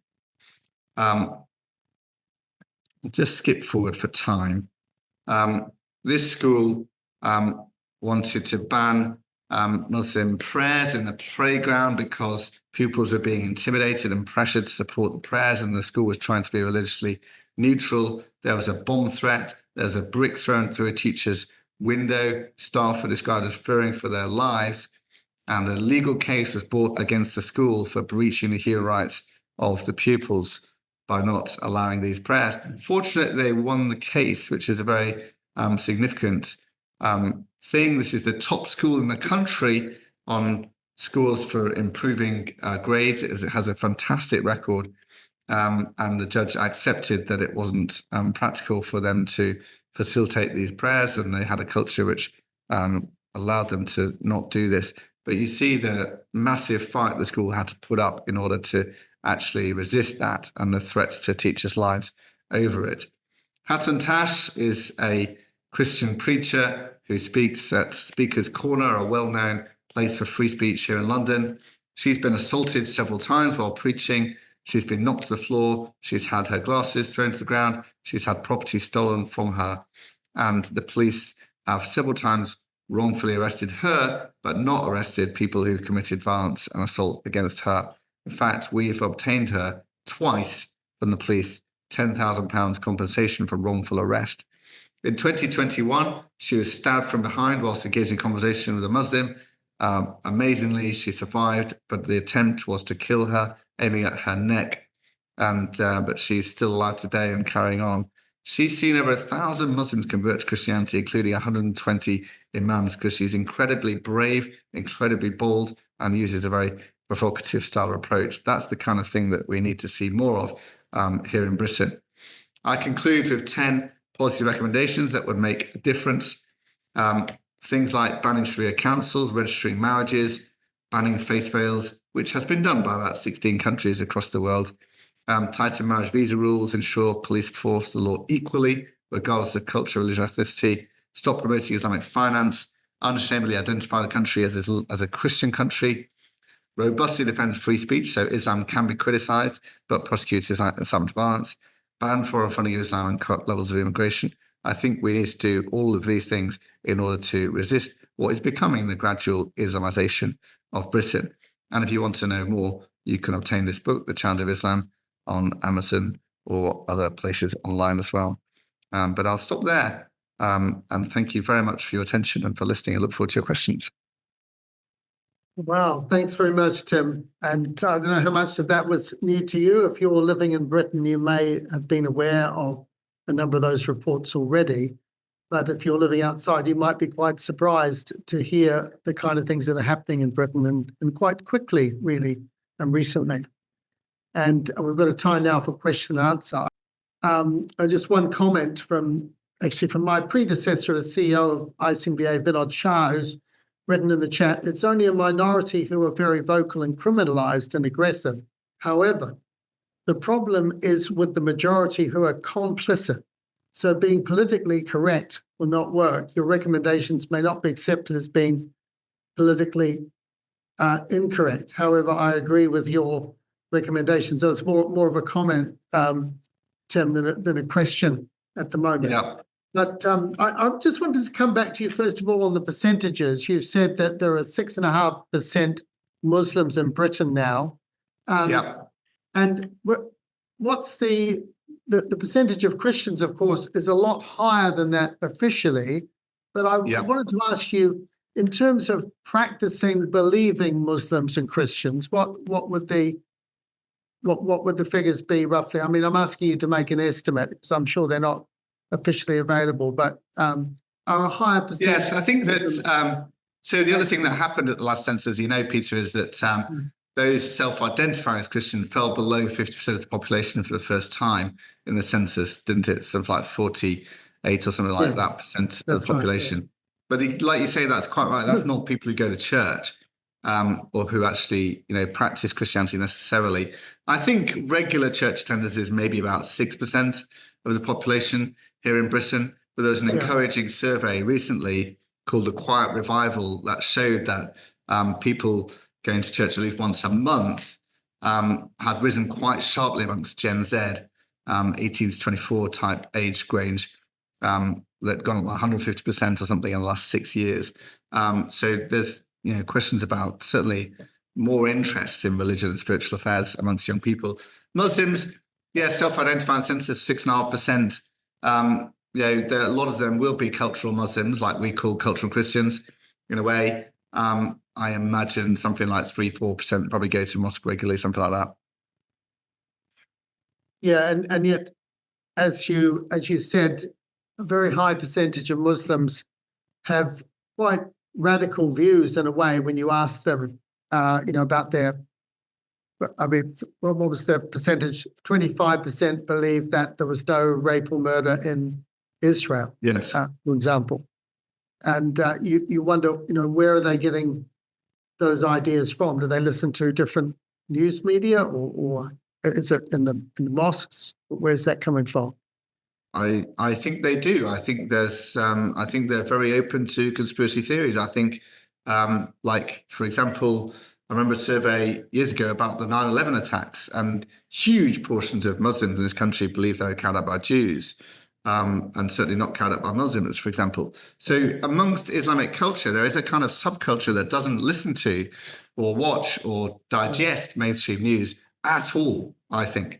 Just skip forward for time. This school wanted to ban Muslim prayers in the playground because pupils were being intimidated and pressured to support the prayers, and the school was trying to be religiously neutral. There was a bomb threat. There was a brick thrown through a teacher's window. Staff were described as fearing for their lives, and a legal case was brought against the school for breaching the human rights of the pupils by not allowing these prayers. Fortunately, they won the case, which is a very significant thing. This is the top school in the country on scores for improving grades. It has a fantastic record, and the judge accepted that it wasn't practical for them to facilitate these prayers, and they had a culture which allowed them to not do this. But you see the massive fight the school had to put up in order to actually resist that and the threats to teachers' lives over it. Hatton Tash is a Christian preacher who speaks at Speaker's Corner, a well-known place for free speech here in London. She's been assaulted several times while preaching. She's been knocked to the floor. She's had her glasses thrown to the ground. She's had property stolen from her. And the police have several times wrongfully arrested her, but not arrested people who committed violence and assault against her. In fact, we've obtained her twice from the police £10,000 compensation for wrongful arrest. In 2021, she was stabbed from behind whilst engaging in conversation with a Muslim. Amazingly, she survived, but the attempt was to kill her, aiming at her neck. But she's still alive today and carrying on. She's seen over 1,000 Muslims convert to Christianity, including 120 imams, because she's incredibly brave, incredibly bold, and uses a very provocative style of approach. That's the kind of thing that we need to see more of here in Britain. I conclude with 10 policy recommendations that would make a difference. Things like banning Sharia councils, registering marriages, banning face veils, which has been done by about 16 countries across the world. Tighten marriage visa rules, ensure police enforce the law equally, regardless of culture, religion, ethnicity. Stop promoting Islamic finance. Unashamedly identify the country as a Christian country. Robustly defend free speech, so Islam can be criticised, but prosecute Islamic violence. Ban foreign funding of Islam and cut levels of immigration. I think we need to do all of these things in order to resist what is becoming the gradual Islamization of Britain. And if you want to know more, you can obtain this book, The Challenge of Islam, on Amazon or other places online as well. But I'll stop there. And thank you very much for your attention and for listening. I look forward to your questions. Wow, thanks very much, Tim. And I don't know how much of that was new to you. If you're living in Britain, you may have been aware of a number of those reports already. But if you're living outside, you might be quite surprised to hear the kind of things that are happening in Britain and quite quickly, really, and recently. And we've got a time now for question and answer. Just one comment from my predecessor as CEO of ICMBA, Vinod Shah, who's written in the chat, it's only a minority who are very vocal and criminalized and aggressive. However, the problem is with the majority who are complicit. So being politically correct will not work. Your recommendations may not be accepted as being politically incorrect. However, I agree with your recommendations. So it's more of a comment, Tim, than a question at the moment. Yeah. But I just wanted to come back to you, first of all, on the percentages. You said that there are 6.5% Muslims in Britain now. Yeah. And what's the percentage of Christians, of course, is a lot higher than that officially. But I wanted to ask you, in terms of practicing, believing Muslims and Christians, what would the figures be roughly? I mean, I'm asking you to make an estimate because I'm sure they're not officially available, but are a higher percentage? Yes, I think that. So the other thing that happened at the last census, you know, Peter, is that those self-identifying as Christian fell below 50% of the population for the first time in the census, didn't it? Something like 48 or something like that percent of the population. Right, yeah. But like you say, that's quite right. That's not people who go to church or who actually, you know, practice Christianity necessarily. I think regular church attendance is maybe about 6% of the population here in Britain. But there was an encouraging survey recently called the Quiet Revival that showed that people going to church at least once a month had risen quite sharply amongst Gen Z, 18 to 24 type age range, that gone up 150% or something in the last 6 years. So there's, you know, questions about certainly more interest in religion and spiritual affairs amongst young people. Muslims, self-identifying census 6.5%. You know, a lot of them will be cultural Muslims, like we call cultural Christians, in a way. I imagine something like 3-4% probably go to mosque regularly, something like that. Yeah, and yet, as you said, a very high percentage of Muslims have quite radical views in a way when you ask them, you know, about their. I mean, what was the percentage? 25% believe that there was no rape or murder in Israel, yes, for example. And you wonder, you know, where are they getting those ideas from? Do they listen to different news media, or is it in the mosques? Where's that coming from? I think they do. I think there's I think they're very open to conspiracy theories. I think, like, for example, I remember a survey years ago about the 9/11 attacks, and huge portions of Muslims in this country believe they were carried out by Jews, and certainly not carried out by Muslims, for example. So amongst Islamic culture, there is a kind of subculture that doesn't listen to or watch or digest mainstream news at all, I think.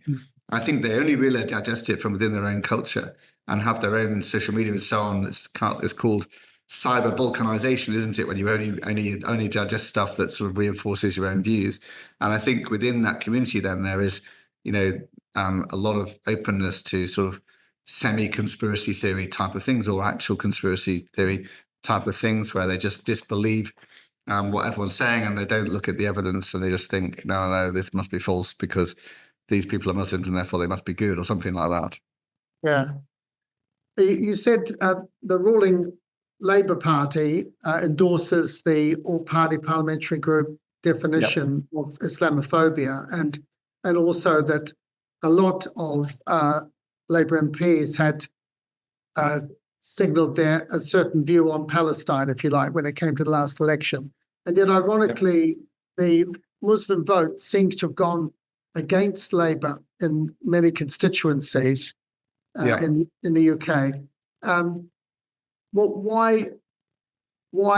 I think they only really digest it from within their own culture and have their own social media and so on. It's called cyber balkanization, isn't it? When you only digest stuff that sort of reinforces your own views. And I think within that community, then there is, you know, a lot of openness to sort of semi-conspiracy theory type of things or actual conspiracy theory type of things where they just disbelieve what everyone's saying and they don't look at the evidence and they just think, no, this must be false because these people are Muslims and therefore they must be good or something like that. Yeah. You said the ruling Labour Party endorses the all-party parliamentary group definition of Islamophobia, and also that a lot of Labour MPs had signalled a certain view on Palestine, if you like, when it came to the last election. And yet, ironically, the Muslim vote seems to have gone against Labour in many constituencies in the UK. Why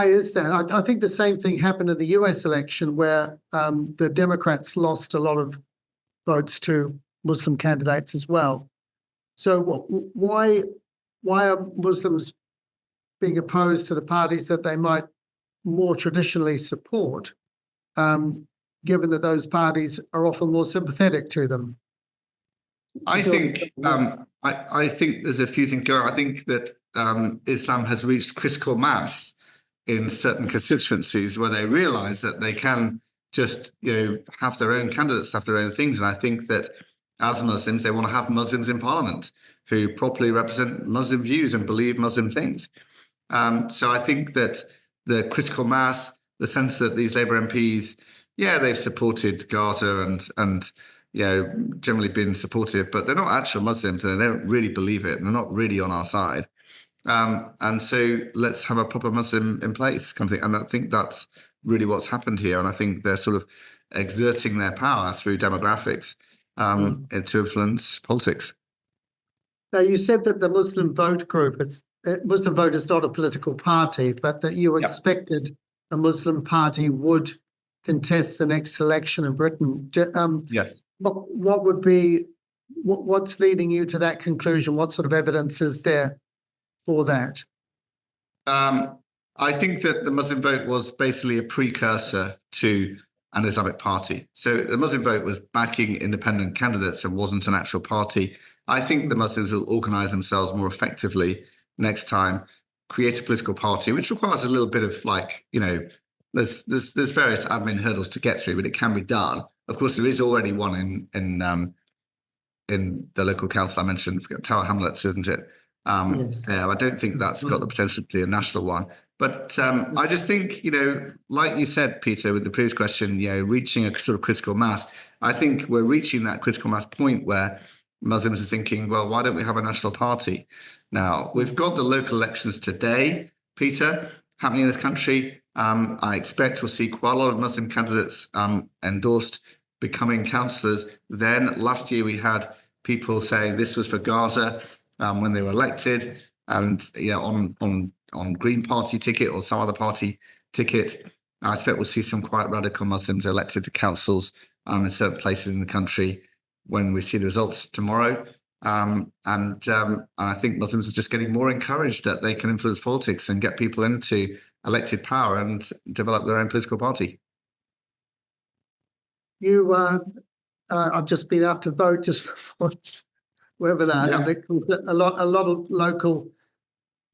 is that? I think the same thing happened in the US election where the Democrats lost a lot of votes to Muslim candidates as well. So why are Muslims being opposed to the parties that they might more traditionally support? given that those parties are often more sympathetic to them? I think I think there's a few things going on. I think that Islam has reached critical mass in certain constituencies where they realise that they can just have their own candidates, have their own things. And I think that as Muslims, they want to have Muslims in Parliament who properly represent Muslim views and believe Muslim things. So I think that the critical mass, the sense that these Labour MPs, they've supported Gaza and generally been supportive, but they're not actual Muslims and they don't really believe it and they're not really on our side. And so let's have a proper Muslim in place, kind of thing. And I think that's really what's happened here. And I think they're sort of exerting their power through demographics to influence politics. Now, you said that the Muslim Vote group, Muslim Vote is not a political party, but that you expected a Muslim party would contest the next election in Britain. Yes. What would be, what's leading you to that conclusion? What sort of evidence is there for that? I think that the Muslim Vote was basically a precursor to an Islamic party. So the Muslim Vote was backing independent candidates and wasn't an actual party. I think the Muslims will organise themselves more effectively next time, create a political party, which requires a little bit of there's various admin hurdles to get through, but it can be done. Of course, there is already one in the local council I mentioned, Tower Hamlets, isn't it? Yes. I don't think that's got the potential to be a national one. But I just think, like you said, Peter, with the previous question, reaching a sort of critical mass, I think we're reaching that critical mass point where Muslims are thinking, well, why don't we have a national party? Now, we've got the local elections today, Peter, happening in this country. I expect we'll see quite a lot of Muslim candidates endorsed becoming councillors. Then last year we had people saying this was for Gaza when they were elected, and on Green Party ticket or some other party ticket. I expect we'll see some quite radical Muslims elected to councils in certain places in the country when we see the results tomorrow. And I think Muslims are just getting more encouraged that they can influence politics and get people into elected power and develop their own political party. You, I've just been out to vote just wherever that. Yeah. A lot of local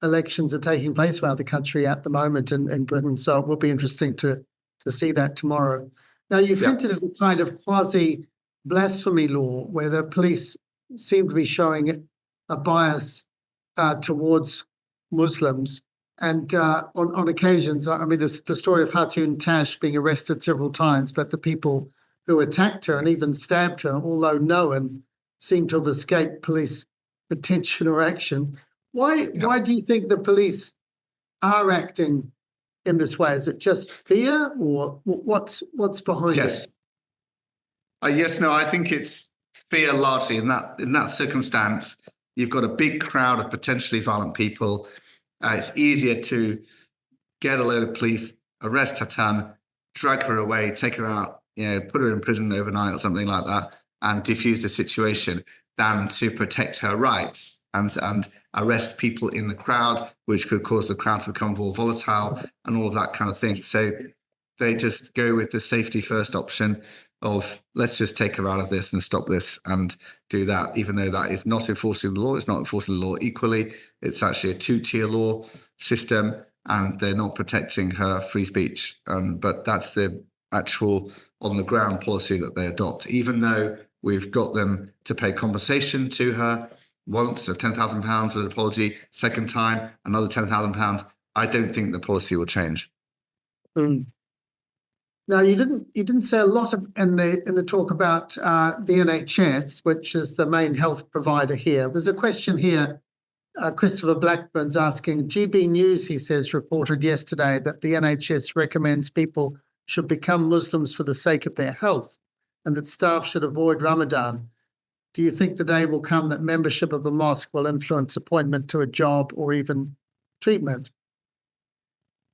elections are taking place around the country at the moment in Britain, so it will be interesting to see that tomorrow. Now, you've hinted at a kind of quasi-blasphemy law where the police seem to be showing a bias towards Muslims. And on occasions, I mean, there's the story of Hatun Tash being arrested several times, but the people who attacked her and even stabbed her, although known, seem to have escaped police attention or action. Why do you think the police are acting in this way? Is it just fear, or what's behind it? Yes, no, I think it's fear largely. In that circumstance, you've got a big crowd of potentially violent people. It's easier to get a load of police, arrest Hatun, drag her away, take her out, put her in prison overnight or something like that, and defuse the situation, than to protect her rights and arrest people in the crowd, which could cause the crowd to become more volatile and all of that kind of thing. So they just go with the safety first option of let's just take her out of this and stop this and do that, even though that is not enforcing the law. It's not enforcing the law equally. It's actually a two-tier law system, and they're not protecting her free speech. But that's the actual on-the-ground policy that they adopt, even though we've got them to pay compensation to her once of £10,000 with an apology, second time, another £10,000. I don't think the policy will change. Now, you didn't say a lot in the talk about the NHS, which is the main health provider here. There's a question here. Christopher Blackburn's asking, GB News, he says, reported yesterday that the NHS recommends people should become Muslims for the sake of their health and that staff should avoid Ramadan. Do you think the day will come that membership of a mosque will influence appointment to a job or even treatment?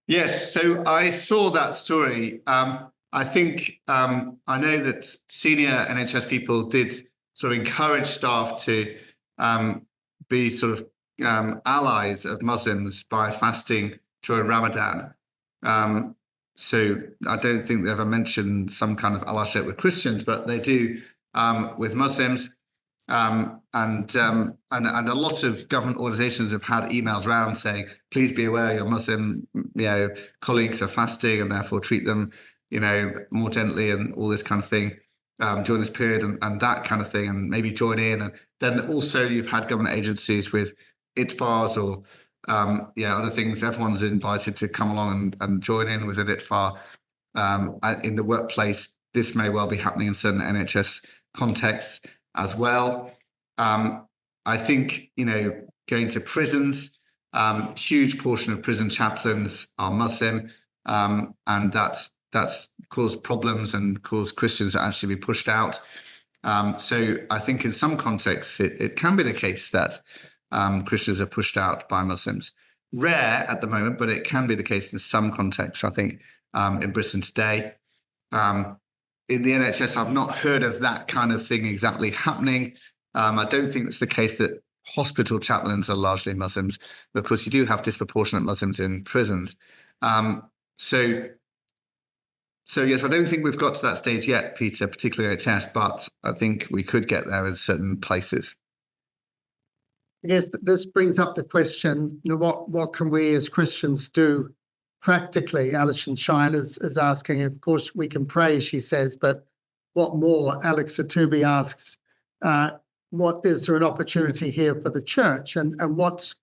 Yes, so I saw that story. I think I know that senior NHS people did sort of encourage staff to be sort of allies of Muslims by fasting during Ramadan. so I don't think they ever mentioned some kind of allyship with Christians, but they do with Muslims. And a lot of government organizations have had emails around saying, please be aware your Muslim, colleagues are fasting and therefore treat them, more gently and all this kind of thing during this period and that kind of thing, and maybe join in. And then also you've had government agencies with ITFARs or other things. Everyone's invited to come along and join in with an ITFAR. In the workplace, this may well be happening in certain NHS contexts as well. I think, going to prisons, huge portion of prison chaplains are Muslim, and that's caused problems and caused Christians to actually be pushed out. So I think in some contexts, it can be the case that Christians are pushed out by Muslims. Rare at the moment, but it can be the case in some contexts, I think, in Britain today. In the NHS, I've not heard of that kind of thing exactly happening. I don't think it's the case that hospital chaplains are largely Muslims, because you do have disproportionate Muslims in prisons. So yes, I don't think we've got to that stage yet, Peter, particularly NHS, but I think we could get there in certain places. Yes, this brings up the question, what can we as Christians do practically? Alison Shine is asking. Of course, we can pray, she says, but what more? Alex Atubi asks, what is there an opportunity here for the church? And what's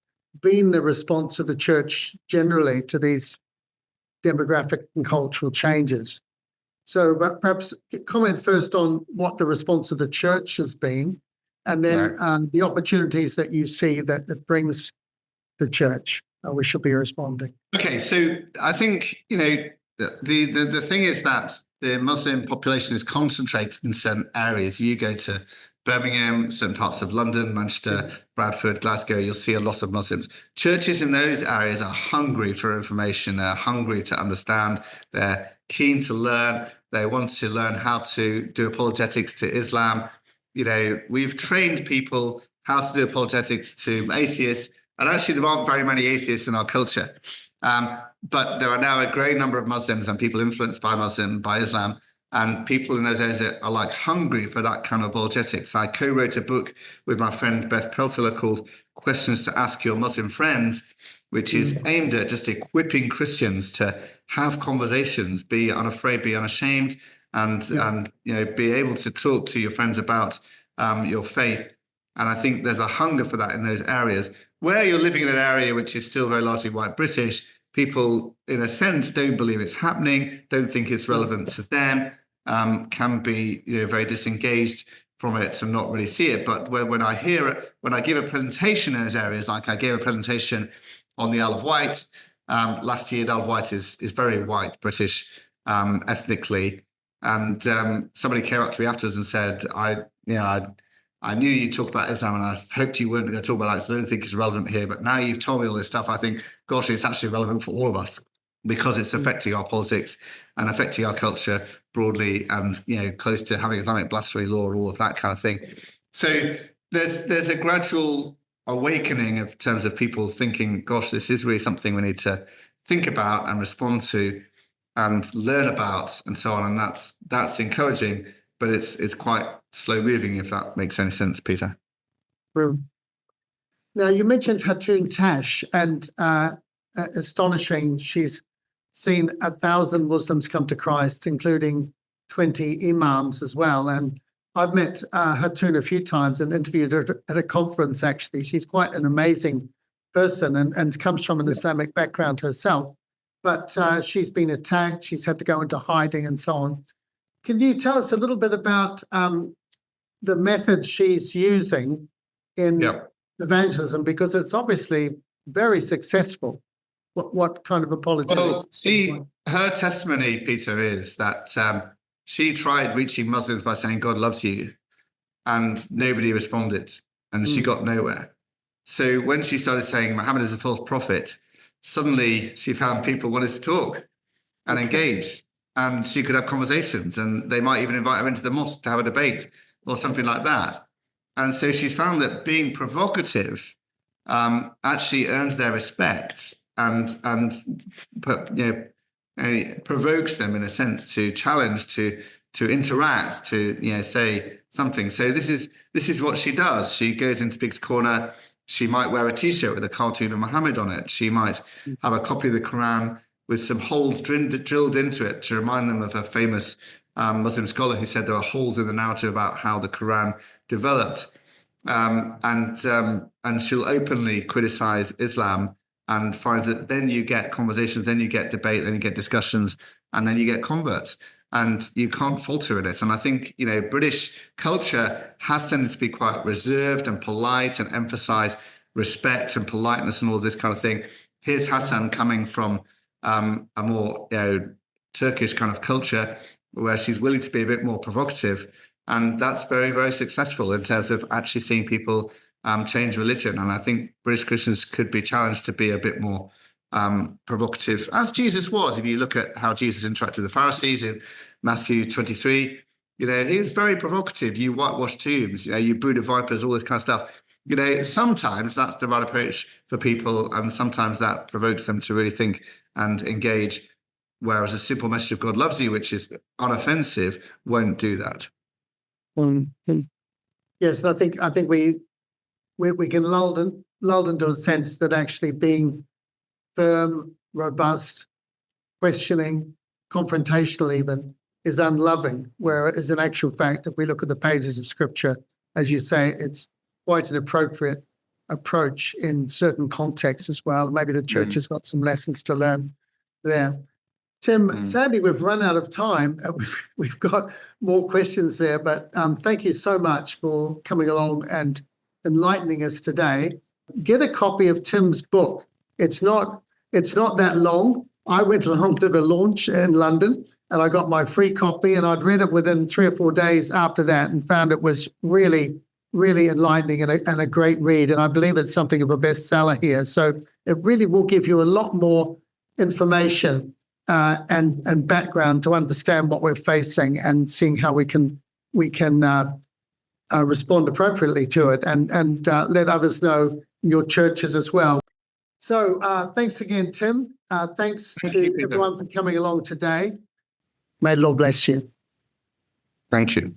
been the response of the church generally to these demographic and cultural changes? So perhaps comment first on what the response of the church has been, and then the opportunities that you see that brings the church. We should be responding. Okay, so I think, the thing is that the Muslim population is concentrated in certain areas. You go to Birmingham, certain parts of London, Manchester, Bradford, Glasgow, you'll see a lot of Muslims. Churches in those areas are hungry for information. They're hungry to understand. They're keen to learn. They want to learn how to do apologetics to Islam. We've trained people how to do apologetics to atheists. And actually, there aren't very many atheists in our culture. But there are now a growing number of Muslims and people influenced by Islam. And people in those areas are like hungry for that kind of apologetics. I co-wrote a book with my friend Beth Peltiller called Questions to Ask Your Muslim Friends, which is aimed at just equipping Christians to have conversations, be unafraid, be unashamed, and be able to talk to your friends about your faith. And I think there's a hunger for that in those areas. Where you're living in an area which is still very largely white British, people, in a sense, don't believe it's happening, don't think it's relevant to them, can be very disengaged from it and not really see it. But when I hear it, when I give a presentation in those areas, like I gave a presentation on the Isle of Wight last year. The Isle of Wight is very white British ethnically, and somebody came up to me afterwards and said, I knew you talked about Islam and I hoped you weren't going to talk about that, so I don't think it's relevant here. But now you've told me all this stuff, I think, gosh, it's actually relevant for all of us, because it's affecting our politics and affecting our culture broadly, and close to having Islamic blasphemy law and all of that kind of thing. So there's a gradual awakening of terms of people thinking, gosh, this is really something we need to think about and respond to and learn about and so on. And that's encouraging, but it's quite slow moving, if that makes any sense, Peter. Now, you mentioned Hatun Tash, and astonishing, she's seen 1,000 Muslims come to Christ, including 20 imams as well. And I've met Hatun a few times and interviewed her at a conference, actually. She's quite an amazing person and comes from an Islamic background herself. But she's been attacked, she's had to go into hiding and so on. Can you tell us a little bit about the methods she's using in evangelism? Because it's obviously very successful. What kind of apologetics? Well, her testimony, Peter, is that she tried reaching Muslims by saying God loves you, and nobody responded, and she got nowhere. So when she started saying Muhammad is a false prophet, suddenly she found people wanted to talk and engage, and she could have conversations, and they might even invite her into the mosque to have a debate or something like that. And so she's found that being provocative actually earns their respect and provokes them in a sense to challenge, to interact, to say something. So this is what she does. She goes into Big's Corner. She might wear a T-shirt with a cartoon of Muhammad on it. She might have a copy of the Quran with some holes drilled into it to remind them of a famous Muslim scholar who said there are holes in the narrative about how the Quran developed. And she'll openly criticize Islam, and finds that then you get conversations, then you get debate, then you get discussions, and then you get converts. And you can't falter in it. And I think, British culture has tended to be quite reserved and polite and emphasize respect and politeness and all this kind of thing. Here's Hassan coming from a more Turkish kind of culture where she's willing to be a bit more provocative. And that's very, very successful in terms of actually seeing people change religion. And I think British Christians could be challenged to be a bit more provocative, as Jesus was. If you look at how Jesus interacted with the Pharisees in Matthew 23, he was very provocative. You whitewash tombs, you brood of vipers, all this kind of stuff. Sometimes that's the right approach for people, and sometimes that provokes them to really think and engage. Whereas a simple message of God loves you, which is unoffensive, won't do that. Yes, and I think we can lull into a sense that actually being firm, robust, questioning, confrontational even, is unloving, whereas in actual fact, if we look at the pages of Scripture, as you say, it's quite an appropriate approach in certain contexts as well. Maybe the church has got some lessons to learn there. Tim, sadly, we've run out of time. We've got more questions there, but thank you so much for coming along and enlightening us today. Get a copy of Tim's book. It's not that long. I went along to the launch in London and I got my free copy, and I'd read it within 3 or 4 days after that and found it was really, really enlightening and a great read. And I believe it's something of a bestseller here. So it really will give you a lot more information and background to understand what we're facing and seeing how we can respond appropriately to it and let others know in your churches as well. So thanks again, Tim. Thanks to everyone for coming along today. May the Lord bless you. Thank you.